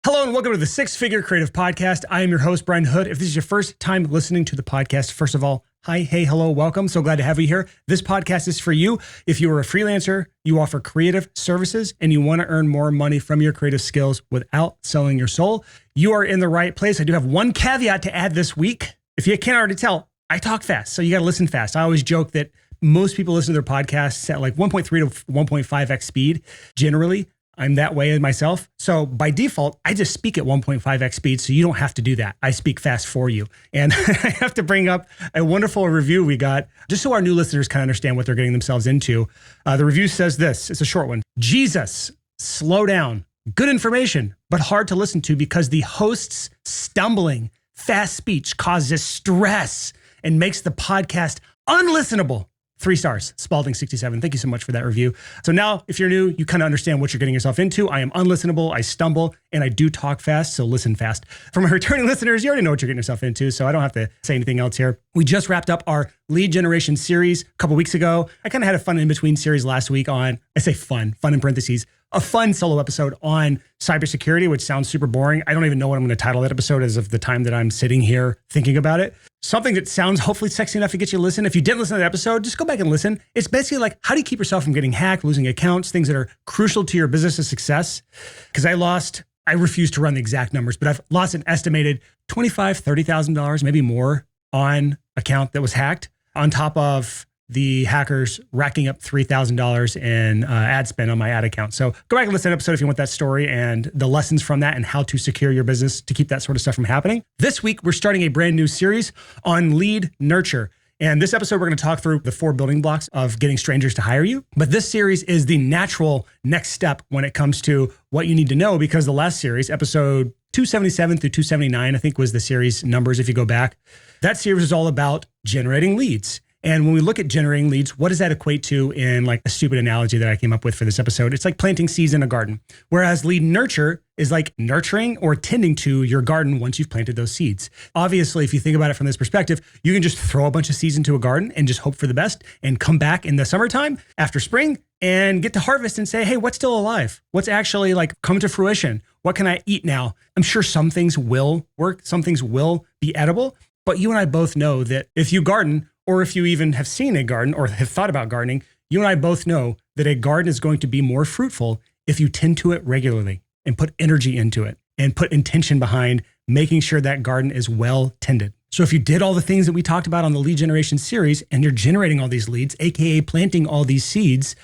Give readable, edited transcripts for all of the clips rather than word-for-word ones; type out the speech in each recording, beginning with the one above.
Hello and welcome to the Six Figure Creative Podcast. I am your host, Brian Hood. If this is your first time listening to the podcast, first of all, hi, hey, hello, welcome. So glad to have you here. This podcast is for you. If you are a freelancer, you offer creative services, and you want to earn more money from your creative skills without selling your soul, you are in the right place. I do have one caveat to add this week. If you can't already tell, I talk fast, so you got to listen fast. I always joke that most people listen to their podcasts at like 1.3 to 1.5x speed. Generally, I'm that way myself. So by default, I just speak at 1.5x speed, so you don't have to do that. I speak fast for you. And I have to bring up a wonderful review we got, just so our new listeners can understand what they're getting themselves into. The review says this, it's a short one. Jesus, slow down. Good information, but hard to listen to because the host's stumbling, fast speech causes stress and makes the podcast unlistenable. 3 stars, Spalding67. Thank you so much for that review. So now, if you're new, you kind of understand what you're getting yourself into. I am unlistenable, I stumble, and I do talk fast, so listen fast. For my returning listeners, you already know what you're getting yourself into, so I don't have to say anything else here. We just wrapped up our lead generation series a couple weeks ago. I kind of had a fun in-between series last week on, I say fun in parentheses, a fun solo episode on cybersecurity, which sounds super boring. I don't even know what I'm going to title that episode as of the time that I'm sitting here thinking about it. Something that sounds hopefully sexy enough to get you to listen. If you didn't listen to that episode, just go back and listen. It's basically like, how do you keep yourself from getting hacked, losing accounts, things that are crucial to your business's success? Because I refuse to run the exact numbers, but I've lost an estimated $25,000, $30,000, maybe more on account that was hacked, on top of the hackers racking up $3,000 in ad spend on my ad account. So go back and listen to that episode if you want that story and the lessons from that and how to secure your business to keep that sort of stuff from happening. This week, we're starting a brand new series on lead nurture. And this episode, we're going to talk through the 4 building blocks of getting strangers to hire you. But this series is the natural next step when it comes to what you need to know, because the last series, episode 277 through 279, I think was the series numbers if you go back. That series is all about generating leads. And when we look at generating leads, what does that equate to in like a stupid analogy that I came up with for this episode? It's like planting seeds in a garden, whereas lead nurture is like nurturing or tending to your garden once you've planted those seeds. Obviously, if you think about it from this perspective, you can just throw a bunch of seeds into a garden and just hope for the best and come back in the summertime after spring and get to harvest and say, hey, what's still alive? What's actually like come to fruition? What can I eat now? I'm sure some things will work. Some things will be edible, but you and I both know that if you garden, or if you even have seen a garden or have thought about gardening, you and I both know that a garden is going to be more fruitful if you tend to it regularly and put energy into it and put intention behind making sure that garden is well tended. So if you did all the things that we talked about on the lead generation series and you're generating all these leads, AKA planting all these seeds,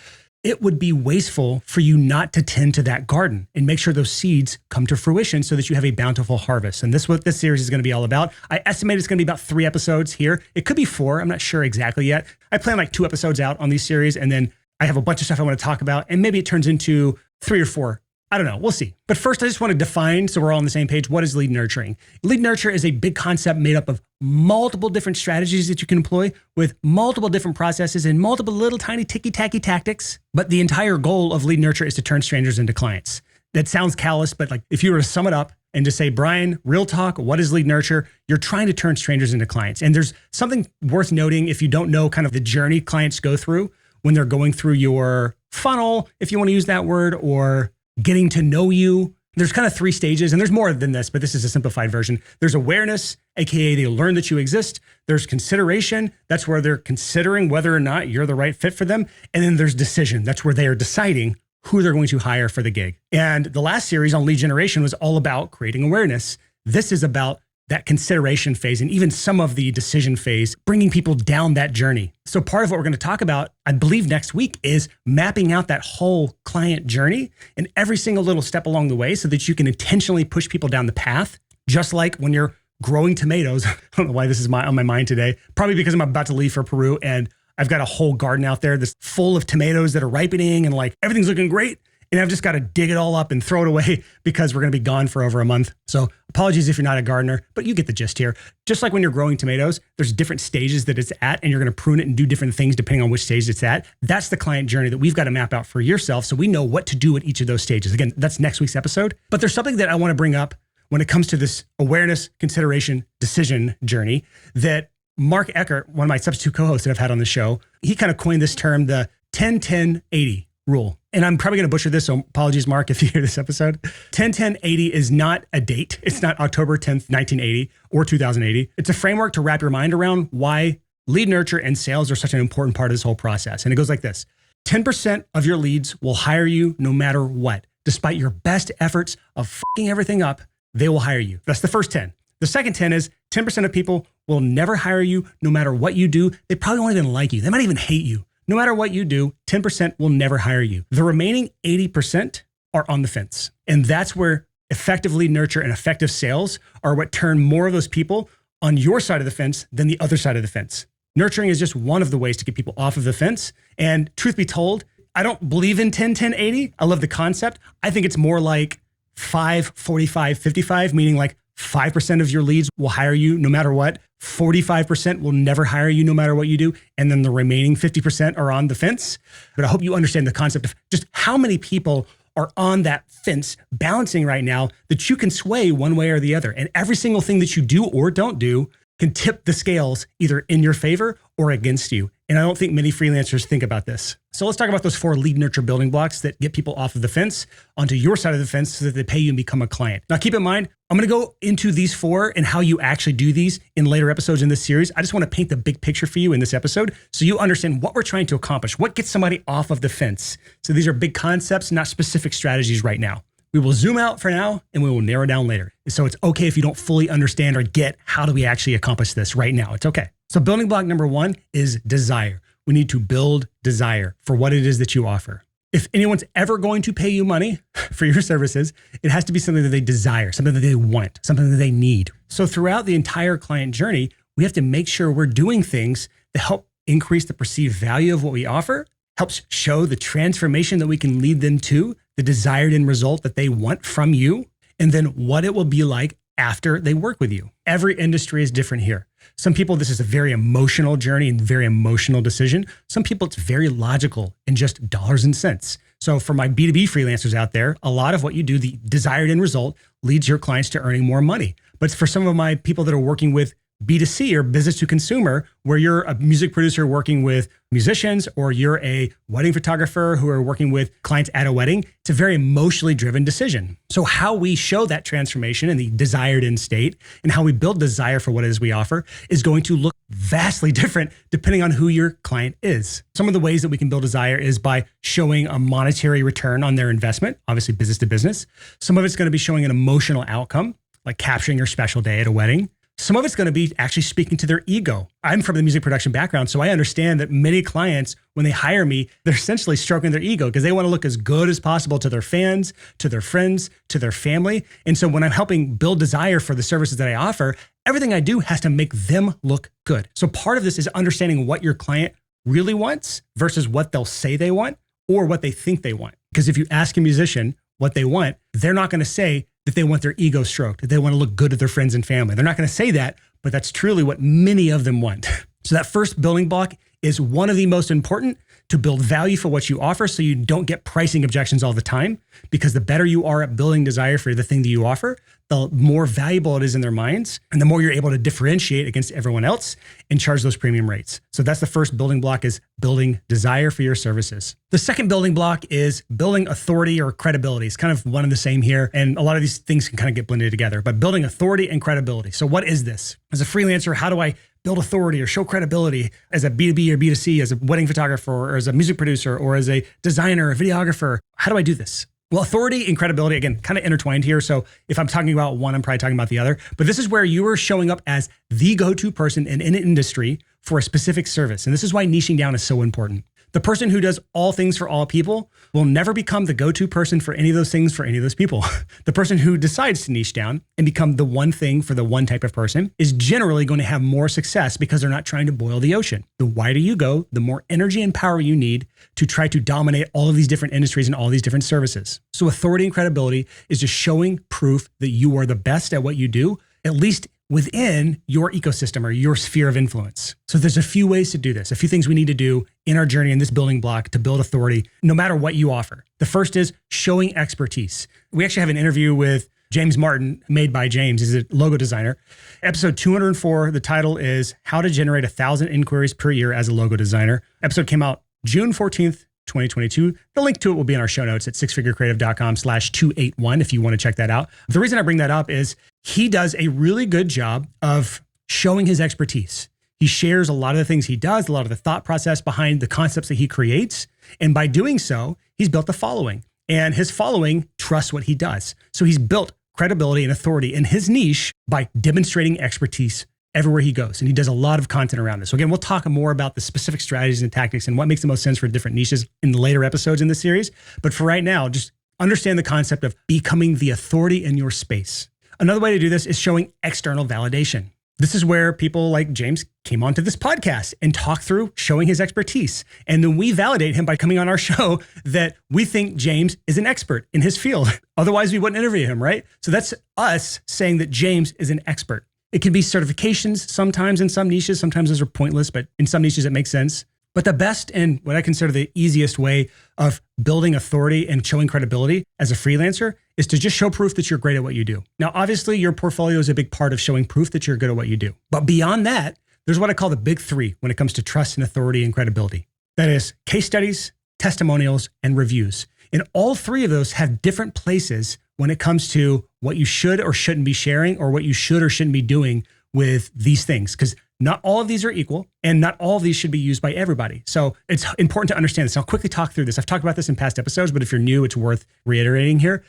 it would be wasteful for you not to tend to that garden and make sure those seeds come to fruition so that you have a bountiful harvest. And this is what this series is going to be all about. I estimate it's going to be about 3 episodes here. It could be 4. I'm not sure exactly yet. I plan like 2 episodes out on these series, and then I have a bunch of stuff I want to talk about, and maybe it turns into 3 or 4. I don't know. We'll see. But first, I just want to define, so we're all on the same page, what is lead nurturing? Lead nurture is a big concept made up of multiple different strategies that you can employ with multiple different processes and multiple little tiny ticky-tacky tactics. But the entire goal of lead nurture is to turn strangers into clients. That sounds callous, but like if you were to sum it up and just say, Brian, real talk, what is lead nurture? You're trying to turn strangers into clients. And there's something worth noting if you don't know kind of the journey clients go through when they're going through your funnel, if you want to use that word, or getting to know you. There's kind of 3 stages, and there's more than this, but this is a simplified version. There's awareness, AKA they learn that you exist. There's consideration. That's where they're considering whether or not you're the right fit for them. And then there's decision. That's where they are deciding who they're going to hire for the gig. And the last series on lead generation was all about creating awareness. This is about that consideration phase and even some of the decision phase, bringing people down that journey. So part of what we're going to talk about, I believe next week, is mapping out that whole client journey and every single little step along the way so that you can intentionally push people down the path. Just like when you're growing tomatoes. I don't know why this is on my mind today. Probably because I'm about to leave for Peru and I've got a whole garden out there that's full of tomatoes that are ripening and like everything's looking great. And I've just got to dig it all up and throw it away because we're going to be gone for over a month. So apologies if you're not a gardener, but you get the gist here. Just like when you're growing tomatoes, there's different stages that it's at, and you're going to prune it and do different things depending on which stage it's at. That's the client journey that we've got to map out for yourself so we know what to do at each of those stages. Again, that's next week's episode. But there's something that I want to bring up when it comes to this awareness, consideration, decision journey that Mark Eckert, one of my substitute co-hosts that I've had on the show, he kind of coined this term, the 10-10-80 rule. and I'm probably going to butcher this, so apologies, Mark, if you hear this episode. 10-10-80 is not a date. It's not October 10th, 1980 or 2080. It's a framework to wrap your mind around why lead nurture and sales are such an important part of this whole process. And it goes like this. 10% of your leads will hire you no matter what. Despite your best efforts of fucking everything up, they will hire you. That's the first 10. The second 10 is 10% of people will never hire you no matter what you do. They probably won't even like you. They might even hate you. No matter what you do, 10% will never hire you. The remaining 80% are on the fence. And that's where effective lead nurture and effective sales are what turn more of those people on your side of the fence than the other side of the fence. Nurturing is just one of the ways to get people off of the fence. And truth be told, I don't believe in 10-10-80. I love the concept. I think it's more like 5-45-55, meaning like 5% of your leads will hire you no matter what. 45% will never hire you no matter what you do. And then the remaining 50% are on the fence. But I hope you understand the concept of just how many people are on that fence balancing right now that you can sway one way or the other. And every single thing that you do or don't do can tip the scales either in your favor or against you. And I don't think many freelancers think about this. So let's talk about those 4 lead nurture building blocks that get people off of the fence onto your side of the fence so that they pay you and become a client. Now, keep in mind, I'm going to go into these 4 and how you actually do these in later episodes in this series. I just want to paint the big picture for you in this episode so you understand what we're trying to accomplish, what gets somebody off of the fence. So these are big concepts, not specific strategies right now. We will zoom out for now and we will narrow down later. So it's okay if you don't fully understand or get how do we actually accomplish this right now. It's okay. So building block number 1 is desire. We need to build desire for what it is that you offer. If anyone's ever going to pay you money for your services, it has to be something that they desire, something that they want, something that they need. So throughout the entire client journey, we have to make sure we're doing things that help increase the perceived value of what we offer, helps show the transformation that we can lead them to, the desired end result that they want from you, and then what it will be like after they work with you. Every industry is different here. Some people, this is a very emotional journey and very emotional decision. Some people, it's very logical and just dollars and cents. So for my B2B freelancers out there, a lot of what you do, the desired end result, leads your clients to earning more money. But for some of my people that are working with B2C or business to consumer, where you're a music producer working with musicians, or you're a wedding photographer who are working with clients at a wedding, it's a very emotionally driven decision. So how we show that transformation and the desired end state and how we build desire for what it is we offer is going to look vastly different depending on who your client is. Some of the ways that we can build desire is by showing a monetary return on their investment, obviously business to business. Some of it's going to be showing an emotional outcome, like capturing your special day at a wedding. Some of it's going to be actually speaking to their ego. I'm from the music production background, so I understand that many clients, when they hire me, they're essentially stroking their ego because they want to look as good as possible to their fans, to their friends, to their family. And so when I'm helping build desire for the services that I offer, everything I do has to make them look good. So part of this is understanding what your client really wants versus what they'll say they want or what they think they want. Because if you ask a musician what they want, they're not going to say that they want their ego stroked, that they want to look good to their friends and family. They're not going to say that, but that's truly what many of them want. So that first building block is one of the most important to build value for what you offer so you don't get pricing objections all the time, because the better you are at building desire for the thing that you offer, the more valuable it is in their minds, and the more you're able to differentiate against everyone else and charge those premium rates. So that's the first building block, is building desire for your services. The second building block is building authority or credibility. It's kind of one and the same here, and a lot of these things can kind of get blended together, but building authority and credibility. So what is this? As a freelancer, how do I build authority or show credibility as a B2B or B2C, as a wedding photographer or as a music producer or as a designer or videographer? How do I do this? Well, authority and credibility, again, kind of intertwined here. So if I'm talking about one, I'm probably talking about the other. But this is where you are showing up as the go-to person in an industry for a specific service. And this is why niching down is so important. The person who does all things for all people will never become the go-to person for any of those things for any of those people. The person who decides to niche down and become the one thing for the one type of person is generally going to have more success because they're not trying to boil the ocean. The wider you go, the more energy and power you need to try to dominate all of these different industries and all these different services. So authority and credibility is just showing proof that you are the best at what you do, at least within your ecosystem or your sphere of influence. So there's a few ways to do this, a few things we need to do in our journey in this building block to build authority, no matter what you offer. The first is showing expertise. We actually have an interview with James Martin, made by James. He's a logo designer. Episode 204, the title is How to Generate 1,000 Inquiries Per Year as a Logo Designer. Episode came out June 14th, 2022. The link to it will be in our show notes at sixfigurecreative.com/281 if you want to check that out. The reason I bring that up is he does a really good job of showing his expertise. He shares a lot of the things he does, a lot of the thought process behind the concepts that he creates. And by doing so, he's built a following. And his following trusts what he does. So he's built credibility and authority in his niche by demonstrating expertise everywhere he goes. And he does a lot of content around this. So again, we'll talk more about the specific strategies and tactics and what makes the most sense for different niches in the later episodes in this series. But for right now, just understand the concept of becoming the authority in your space. Another way to do this is showing external validation. This is where people like James came onto this podcast and talked through showing his expertise. And then we validate him by coming on our show that we think James is an expert in his field. Otherwise, we wouldn't interview him, right? So that's us saying that James is an expert. It can be certifications sometimes in some niches. Sometimes those are pointless, but in some niches it makes sense. But the best and what I consider the easiest way of building authority and showing credibility as a freelancer is to just show proof that you're great at what you do. Now, obviously, your portfolio is a big part of showing proof that you're good at what you do. But beyond that, there's what I call the big three when it comes to trust and authority and credibility. That is case studies, testimonials, and reviews. And all three of those have different places when it comes to what you should or shouldn't be sharing or what you should or shouldn't be doing with these things. Because not all of these are equal and not all of these should be used by everybody. So it's important to understand this. I'll quickly talk through this. I've talked about this in past episodes, but if you're new, it's worth reiterating here.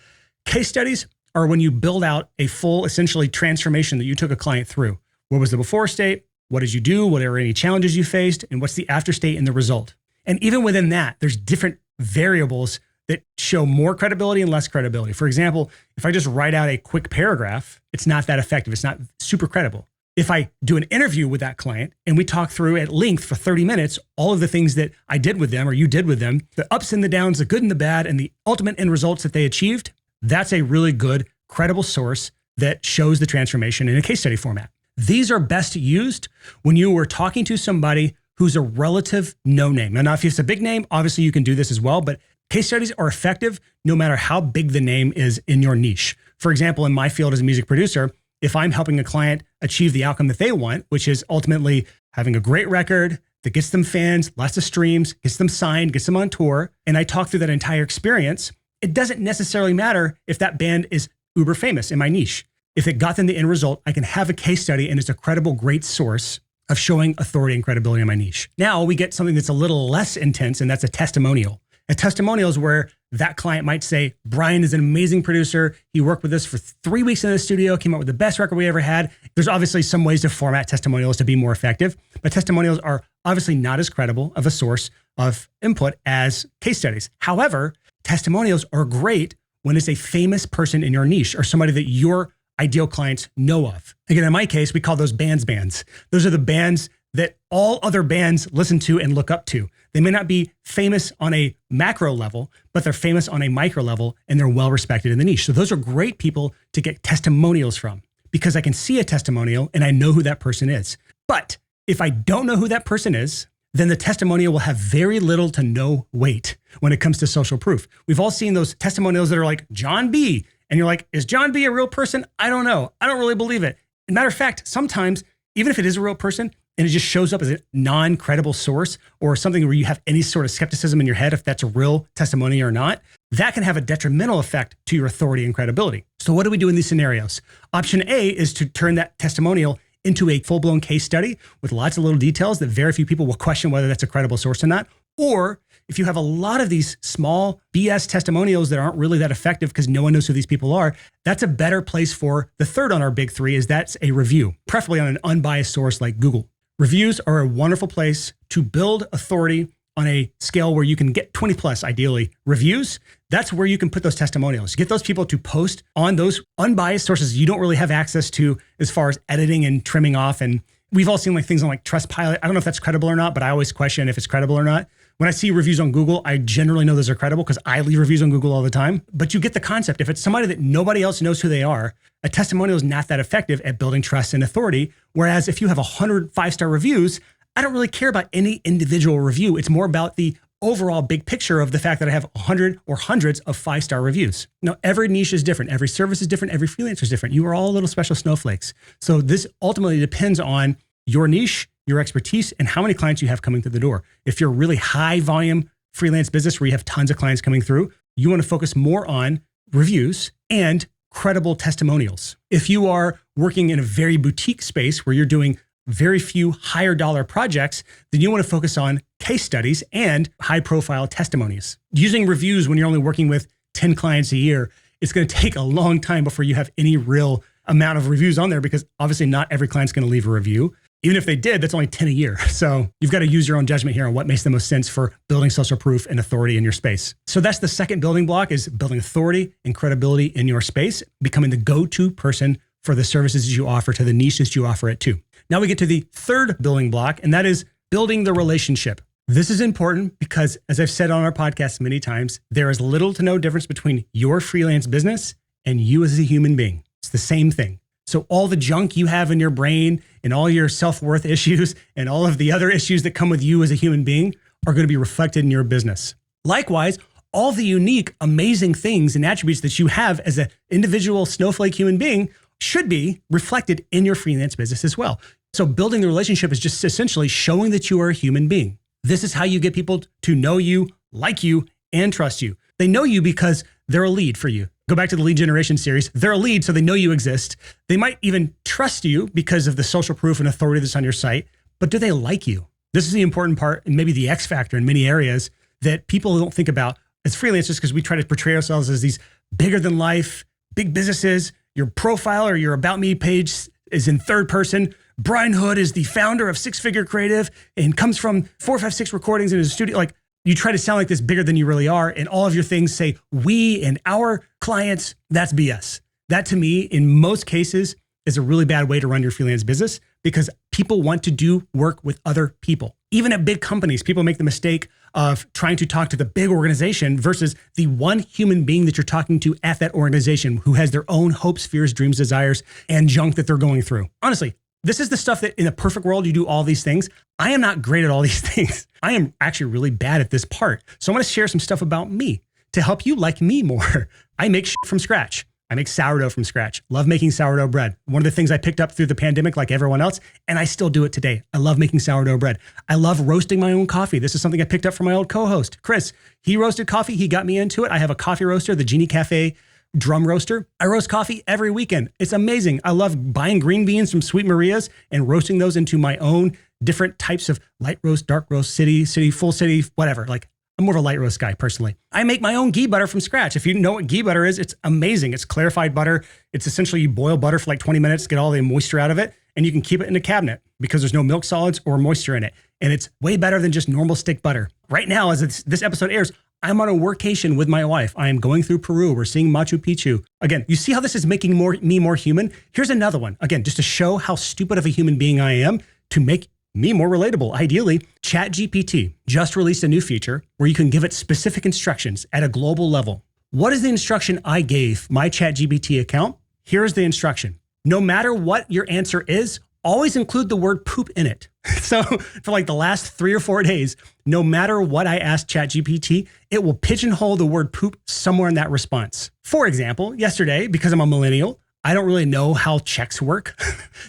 Case studies are when you build out a full, essentially, transformation that you took a client through. What was the before state? What did you do? What are any challenges you faced? And what's the after state and the result? And even within that, there's different variables that show more credibility and less credibility. For example, if I just write out a quick paragraph, it's not that effective. It's not super credible. If I do an interview with that client and we talk through at length for 30 minutes, all of the things that I did with them or you did with them, the ups and the downs, the good and the bad, and the ultimate end results that they achieved, that's a really good, credible source that shows the transformation in a case study format. These are best used when you are talking to somebody who's a relative no-name. Now, if it's a big name, obviously you can do this as well, but case studies are effective no matter how big the name is in your niche. For example, in my field as a music producer, if I'm helping a client achieve the outcome that they want, which is ultimately having a great record that gets them fans, lots of streams, gets them signed, gets them on tour, and I talk through that entire experience, it doesn't necessarily matter if that band is uber famous in my niche. If it got them the end result, I can have a case study and it's a credible, great source of showing authority and credibility in my niche. Now we get something that's a little less intense, and that's a testimonial. A testimonial is where that client might say, Brian is an amazing producer. He worked with us for 3 weeks in the studio, came out with the best record we ever had. There's obviously some ways to format testimonials to be more effective, but testimonials are obviously not as credible of a source of input as case studies. However, testimonials are great when it's a famous person in your niche or somebody that your ideal clients know of. Again, in my case, we call those bands. Those are the bands that all other bands listen to and look up to. They may not be famous on a macro level, but they're famous on a micro level and they're well respected in the niche. So those are great people to get testimonials from because I can see a testimonial and I know who that person is. But if I don't know who that person is, then the testimonial will have very little to no weight when it comes to social proof. We've all seen those testimonials that are like John B. And you're like, is John B. a real person? I don't know. I don't really believe it. As a matter of fact, sometimes, even if it is a real person, and it just shows up as a non-credible source or something where you have any sort of skepticism in your head if that's a real testimony or not, that can have a detrimental effect to your authority and credibility. So what do we do in these scenarios? Option A is to turn that testimonial into a full-blown case study with lots of little details that very few people will question whether that's a credible source or not. Or if you have a lot of these small BS testimonials that aren't really that effective because no one knows who these people are, that's a better place for the third on our big three is that's a review, preferably on an unbiased source like Google. Reviews are a wonderful place to build authority on a scale where you can get 20 plus, ideally, reviews. That's where you can put those testimonials. Get those people to post on those unbiased sources you don't really have access to as far as editing and trimming off. And we've all seen like things on like Trustpilot. I don't know if that's credible or not, but I always question if it's credible or not. When I see reviews on Google, I generally know those are credible because I leave reviews on Google all the time. But you get the concept. If it's somebody that nobody else knows who they are, a testimonial is not that effective at building trust and authority. Whereas if you have 100 5-star reviews, I don't really care about any individual review. It's more about the overall big picture of the fact that I have 100 or hundreds of 5-star reviews. Now, every niche is different. Every service is different. Every freelancer is different. You are all little special snowflakes. So this ultimately depends on your niche, your expertise, and how many clients you have coming through the door. If you're a really high volume freelance business where you have tons of clients coming through, you want to focus more on reviews and credible testimonials. If you are working in a very boutique space where you're doing very few higher dollar projects, then you want to focus on case studies and high profile testimonies. Using reviews when you're only working with 10 clients a year, it's going to take a long time before you have any real amount of reviews on there, because obviously not every client's going to leave a review. Even if they did, that's only 10 a year. So you've got to use your own judgment here on what makes the most sense for building social proof and authority in your space. So that's the second building block, is building authority and credibility in your space, becoming the go-to person for the services you offer to the niches you offer it to. Now we get to the third building block, and that is building the relationship. This is important because, as I've said on our podcast many times, there is little to no difference between your freelance business and you as a human being. It's the same thing. So all the junk you have in your brain and all your self-worth issues and all of the other issues that come with you as a human being are going to be reflected in your business. Likewise, all the unique, amazing things and attributes that you have as an individual snowflake human being should be reflected in your freelance business as well. So building the relationship is just essentially showing that you are a human being. This is how you get people to know you, like you, and trust you. They know you because they're a lead for you. Go back to the lead generation series. They're a lead, so they know you exist. They might even trust you because of the social proof and authority that's on your site, but do they like you? This is the important part, and maybe the X factor in many areas that people don't think about as freelancers, because we try to portray ourselves as these bigger than life, big businesses. Your profile or your About Me page is in third person. Brian Hood is the founder of Six Figure Creative and comes from 456 recordings in his studio. Like, you try to sound like this bigger than you really are, and all of your things say we and our clients. That's BS. That, to me, in most cases, is a really bad way to run your freelance business, because people want to do work with other people. Even at big companies, people make the mistake of trying to talk to the big organization versus the one human being that you're talking to at that organization, who has their own hopes, fears, dreams, desires, and junk that they're going through. Honestly, this is the stuff that in a perfect world, you do all these things. I am not great at all these things. I am actually really bad at this part. So I'm going to share some stuff about me to help you like me more. I make shit from scratch. I make sourdough from scratch. Love making sourdough bread. One of the things I picked up through the pandemic, like everyone else, and I still do it today. I love making sourdough bread. I love roasting my own coffee. This is something I picked up from my old co-host, Chris. He roasted coffee. He got me into it. I have a coffee roaster, the Genie Cafe drum roaster. I roast coffee every weekend. It's amazing. I love buying green beans from Sweet Maria's and roasting those into my own different types of light roast, dark roast, city, full city, whatever. Like, I'm more of a light roast guy personally. I make my own ghee butter from scratch. If you know what ghee butter is, it's amazing. It's clarified butter. It's essentially you boil butter for like 20 minutes, get all the moisture out of it, and you can keep it in a cabinet because there's no milk solids or moisture in it. And it's way better than just normal stick butter. Right now, as this episode airs, I'm on a workation with my wife. I am going through Peru. We're seeing Machu Picchu. Again, you see how this is making me more human? Here's another one. Again, just to show how stupid of a human being I am, to make me more relatable. Ideally, ChatGPT just released a new feature where you can give it specific instructions at a global level. What is the instruction I gave my ChatGPT account? Here's the instruction. No matter what your answer is, always include the word poop in it. So for like the last 3 or 4 days, no matter what I asked ChatGPT, it will pigeonhole the word poop somewhere in that response. For example, yesterday, because I'm a millennial, I don't really know how checks work.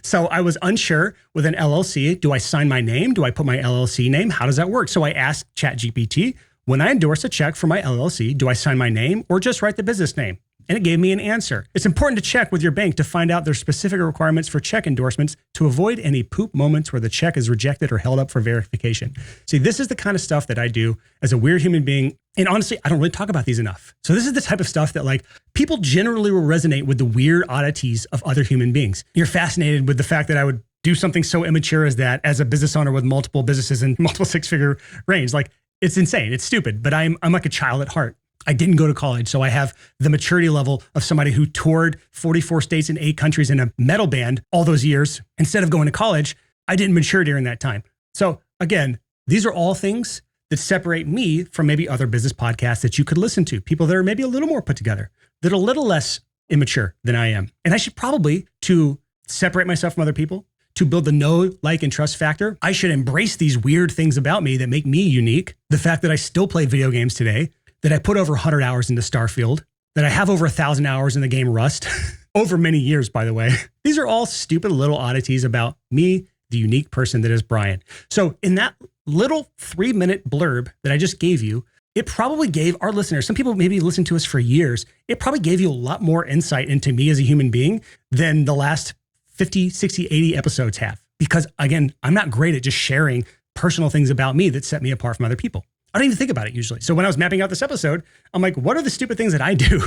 So I was unsure with an LLC. Do I sign my name? Do I put my LLC name? How does that work? So I asked ChatGPT, when I endorse a check for my LLC, do I sign my name or just write the business name? And it gave me an answer. It's important to check with your bank to find out their specific requirements for check endorsements to avoid any poop moments where the check is rejected or held up for verification. See, this is the kind of stuff that I do as a weird human being. And honestly, I don't really talk about these enough. So this is the type of stuff that, like, people generally will resonate with the weird oddities of other human beings. You're fascinated with the fact that I would do something so immature as that as a business owner with multiple businesses and multiple six-figure range. Like, it's insane. It's stupid, but I'm like a child at heart. I didn't go to college, so I have the maturity level of somebody who toured 44 states and 8 countries in a metal band all those years. Instead of going to college, I didn't mature during that time. So again, these are all things that separate me from maybe other business podcasts that you could listen to. People that are maybe a little more put together, that are a little less immature than I am. And I should probably, to separate myself from other people, to build the know, like, and trust factor, I should embrace these weird things about me that make me unique. The fact that I still play video games today, that I put over 100 hours into Starfield, that I have over 1,000 hours in the game Rust, over many years, by the way. These are all stupid little oddities about me, the unique person that is Brian. So in that little 3-minute blurb that I just gave you, it probably gave our listeners, some people maybe listened to us for years, it probably gave you a lot more insight into me as a human being than the last 50, 60, 80 episodes have. Because again, I'm not great at just sharing personal things about me that set me apart from other people. I don't even think about it usually. So when I was mapping out this episode, I'm like, what are the stupid things that I do?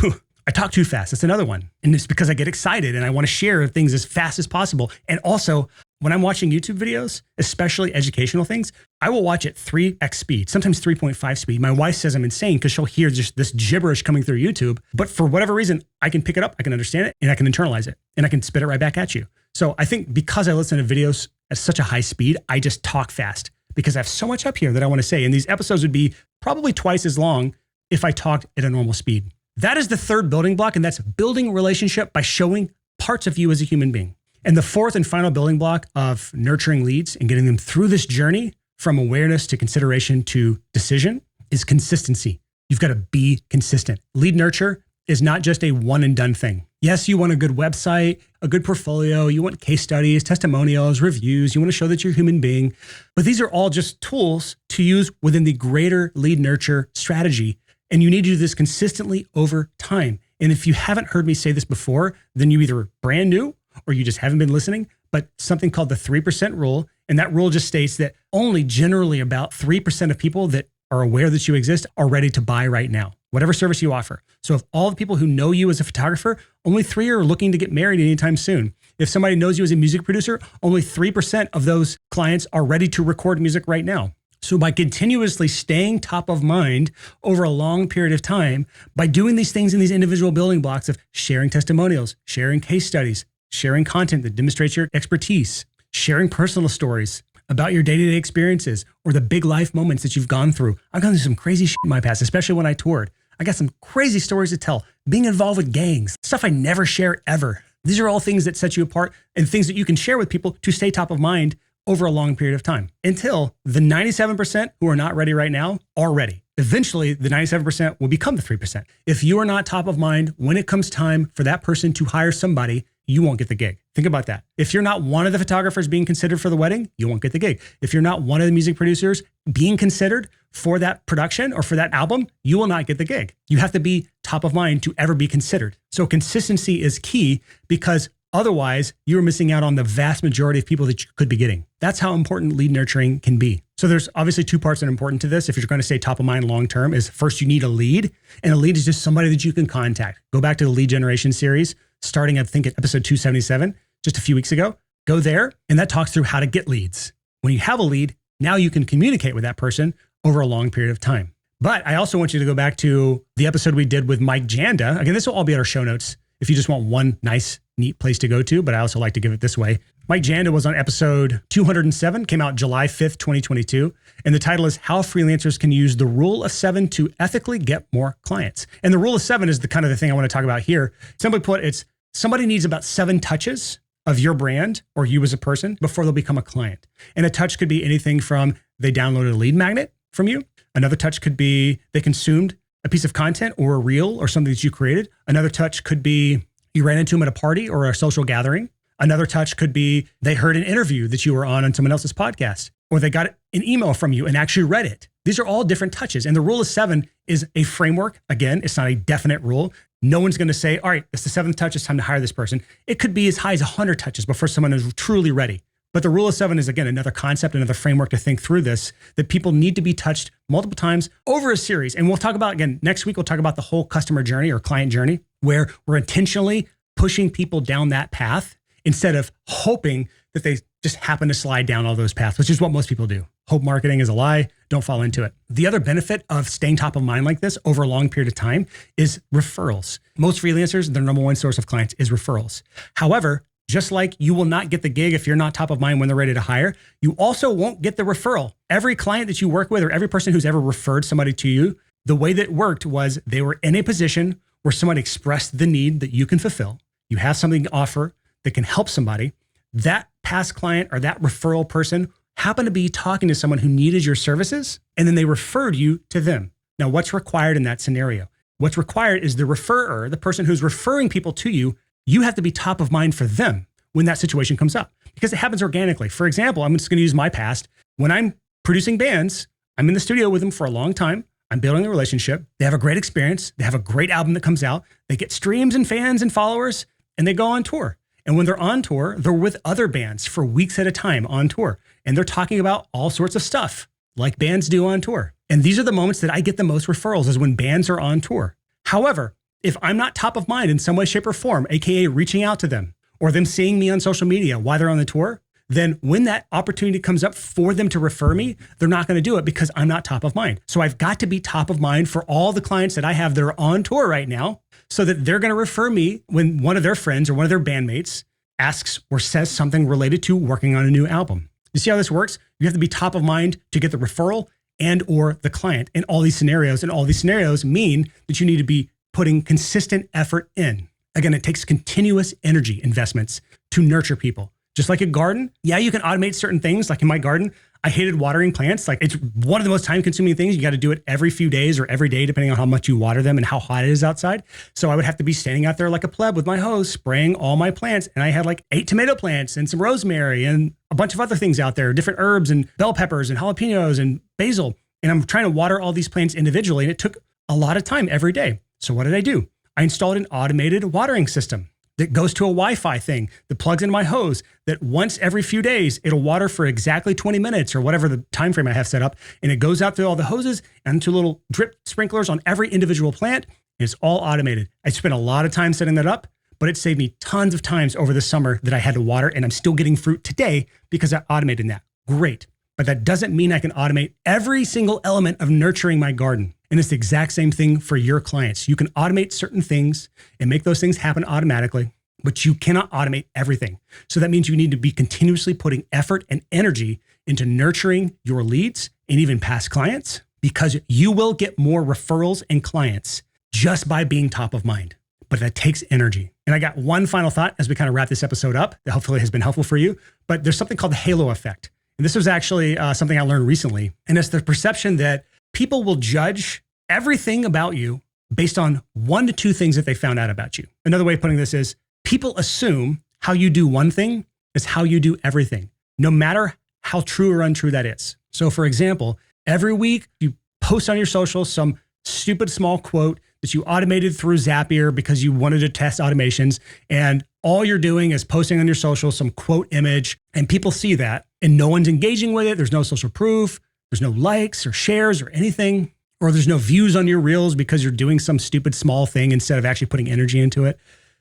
I talk too fast. That's another one. And it's because I get excited and I want to share things as fast as possible. And also, when I'm watching YouTube videos, especially educational things, I will watch at 3x speed, sometimes 3.5 speed. My wife says I'm insane because she'll hear just this gibberish coming through YouTube. But for whatever reason, I can pick it up, I can understand it, and I can internalize it, and I can spit it right back at you. So I think because I listen to videos at such a high speed, I just talk fast because I have so much up here that I want to say. And these episodes would be probably twice as long if I talked at a normal speed. That is the third building block, and that's building relationship by showing parts of you as a human being. And the fourth and final building block of nurturing leads and getting them through this journey from awareness to consideration to decision is consistency. You've got to be consistent. Lead nurture is not just a one and done thing. Yes, you want a good website, a good portfolio, you want case studies, testimonials, reviews, you want to show that you're a human being, but these are all just tools to use within the greater lead nurture strategy. And you need to do this consistently over time. And if you haven't heard me say this before, then you either brand new or you just haven't been listening, but something called the 3% rule. And that rule just states that only generally about 3% of people that are aware that you exist are ready to buy right now, whatever service you offer. So if all the people who know you as a photographer, only 3 are looking to get married anytime soon. If somebody knows you as a music producer, only 3% of those clients are ready to record music right now. So by continuously staying top of mind over a long period of time, by doing these things in these individual building blocks of sharing testimonials, sharing case studies, sharing content that demonstrates your expertise, sharing personal stories about your day-to-day experiences or the big life moments that you've gone through. I've gone through some crazy shit in my past, especially when I toured. I got some crazy stories to tell, being involved with gangs, stuff I never share ever. These are all things that set you apart and things that you can share with people to stay top of mind over a long period of time until the 97% who are not ready right now are ready. Eventually, the 97% will become the 3%. If you are not top of mind when it comes time for that person to hire somebody, you won't get the gig. Think about that. If you're not one of the photographers being considered for the wedding, you won't get the gig. If you're not one of the music producers being considered for that production or for that album, you will not get the gig. You have to be top of mind to ever be considered. So consistency is key because otherwise, you're missing out on the vast majority of people that you could be getting. That's how important lead nurturing can be. So there's obviously 2 parts that are important to this. If you're going to stay top of mind long-term is first, you need a lead. And a lead is just somebody that you can contact. Go back to the lead generation series, starting, I think, at episode 277, just a few weeks ago. Go there, and that talks through how to get leads. When you have a lead, now you can communicate with that person over a long period of time. But I also want you to go back to the episode we did with Mike Janda. Again, this will all be at our show notes if you just want one nice, neat place to go to, but I also like to give it this way. Mike Janda was on episode 207, came out July 5th, 2022. And the title is How Freelancers Can Use the Rule of 7 to Ethically Get More Clients. And the rule of 7 is the kind of the thing I want to talk about here. Simply put, it's somebody needs about 7 touches of your brand or you as a person before they'll become a client. And a touch could be anything from they downloaded a lead magnet from you. Another touch could be they consumed a piece of content or a reel or something that you created. Another touch could be you ran into them at a party or a social gathering. Another touch could be they heard an interview that you were on someone else's podcast, or they got an email from you and actually read it. These are all different touches. And the rule of 7 is a framework. Again, it's not a definite rule. No one's going to say, all right, it's the 7th touch. It's time to hire this person. It could be as high as 100 touches before someone is truly ready. But the rule of 7 is, again, another concept, another framework to think through this, that people need to be touched multiple times over a series. And we'll talk about, again, next week, we'll talk about the whole customer journey or client journey, where we're intentionally pushing people down that path instead of hoping that they just happen to slide down all those paths, which is what most people do. Hope marketing is a lie. Don't fall into it. The other benefit of staying top of mind like this over a long period of time is referrals. Most freelancers, their number one source of clients is referrals. However, just like you will not get the gig if you're not top of mind when they're ready to hire, you also won't get the referral. Every client that you work with or every person who's ever referred somebody to you, the way that it worked was they were in a position where someone expressed the need that you can fulfill. You have something to offer that can help somebody. That past client or that referral person happened to be talking to someone who needed your services, and then they referred you to them. Now, what's required in that scenario? What's required is the referrer, the person who's referring people to you, you have to be top of mind for them when that situation comes up because it happens organically. For example, I'm just going to use my past. When I'm producing bands, I'm in the studio with them for a long time. I'm building a relationship. They have a great experience. They have a great album that comes out. They get streams and fans and followers, and they go on tour. And when they're on tour, they're with other bands for weeks at a time on tour. And they're talking about all sorts of stuff like bands do on tour. And these are the moments that I get the most referrals, is when bands are on tour. However, if I'm not top of mind in some way, shape, or form, AKA reaching out to them or them seeing me on social media while they're on the tour, then when that opportunity comes up for them to refer me, they're not going to do it because I'm not top of mind. So I've got to be top of mind for all the clients that I have that are on tour right now, so that they're going to refer me when one of their friends or one of their bandmates asks or says something related to working on a new album. You see how this works? You have to be top of mind to get the referral and or the client in all these scenarios. And all these scenarios mean that you need to be putting consistent effort in. Again, it takes continuous energy investments to nurture people. Just like a garden, yeah, you can automate certain things. Like in my garden, I hated watering plants. Like, it's one of the most time-consuming things. You got to do it every few days or every day, depending on how much you water them and how hot it is outside. So I would have to be standing out there like a pleb with my hose, spraying all my plants. And I had like 8 tomato plants and some rosemary and a bunch of other things out there, different herbs and bell peppers and jalapenos and basil. And I'm trying to water all these plants individually. And it took a lot of time every day. So what did I do? I installed an automated watering system that goes to a Wi-Fi thing that plugs into my hose, that once every few days, it'll water for exactly 20 minutes or whatever the time frame I have set up. And it goes out through all the hoses and to little drip sprinklers on every individual plant. And it's all automated. I spent a lot of time setting that up, but it saved me tons of times over the summer that I had to water. And I'm still getting fruit today because I automated that. Great. But that doesn't mean I can automate every single element of nurturing my garden. And it's the exact same thing for your clients. You can automate certain things and make those things happen automatically, but you cannot automate everything. So that means you need to be continuously putting effort and energy into nurturing your leads and even past clients, because you will get more referrals and clients just by being top of mind. But that takes energy. And I got one final thought as we kind of wrap this episode up that hopefully has been helpful for you. But there's something called the halo effect. And this was actually something I learned recently. And it's the perception that people will judge everything about you based on 1 to 2 things that they found out about you. Another way of putting this is, people assume how you do one thing is how you do everything, no matter how true or untrue that is. So for example, every week you post on your social some stupid small quote that you automated through Zapier because you wanted to test automations. And all you're doing is posting on your social some quote image, and people see that and no one's engaging with it. There's no social proof. There's no likes or shares or anything, or there's no views on your reels because you're doing some stupid small thing instead of actually putting energy into it.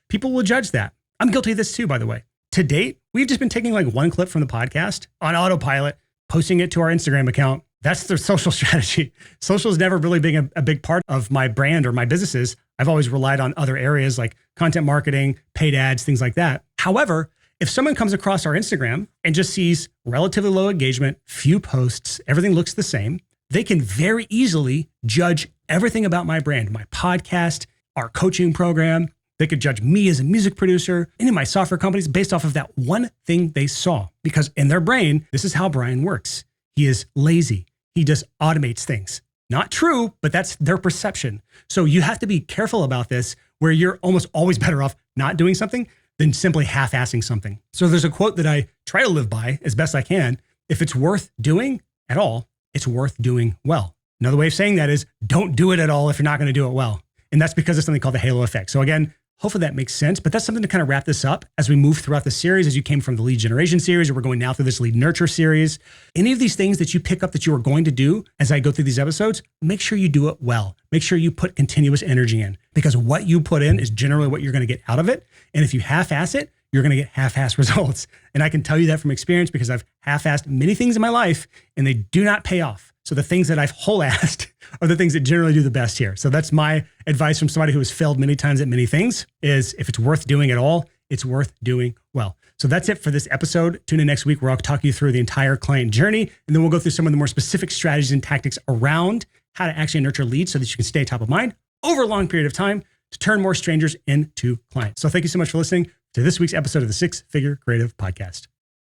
People will judge that. I'm guilty of this too, by the way. To date, we've just been taking like one clip from the podcast on autopilot, posting it to our Instagram account. That's the social strategy. Social has never really been a big part of my brand or my businesses. I've always relied on other areas like content marketing, paid ads, things like that. However, if someone comes across our Instagram and just sees relatively low engagement, few posts, everything looks the same, they can very easily judge everything about my brand, my podcast, our coaching program. They could judge me as a music producer, any of my software companies based off of that one thing they saw. Because in their brain, this is how Brian works. He is lazy. He just automates things. Not true, but that's their perception. So you have to be careful about this, where you're almost always better off not doing something than simply half-assing something. So there's a quote that I try to live by as best I can. If it's worth doing at all, it's worth doing well. Another way of saying that is, don't do it at all if you're not going to do it well. And that's because of something called the halo effect. So again, hopefully that makes sense, but that's something to kind of wrap this up as we move throughout the series, as you came from the lead generation series, or we're going now through this lead nurture series. Any of these things that you pick up that you are going to do as I go through these episodes, make sure you do it well. Make sure you put continuous energy in, because what you put in is generally what you're going to get out of it. And if you half-ass it, you're going to get half-assed results. And I can tell you that from experience, because I've half-assed many things in my life and they do not pay off. So the things that I've whole-assed are the things that generally do the best here. So that's my advice from somebody who has failed many times at many things, is if it's worth doing at all, it's worth doing well. So that's it for this episode. Tune in next week where I'll talk you through the entire client journey. And then we'll go through some of the more specific strategies and tactics around how to actually nurture leads so that you can stay top of mind over a long period of time to turn more strangers into clients. So thank you so much for listening to this week's episode of the Six Figure Creative Podcast.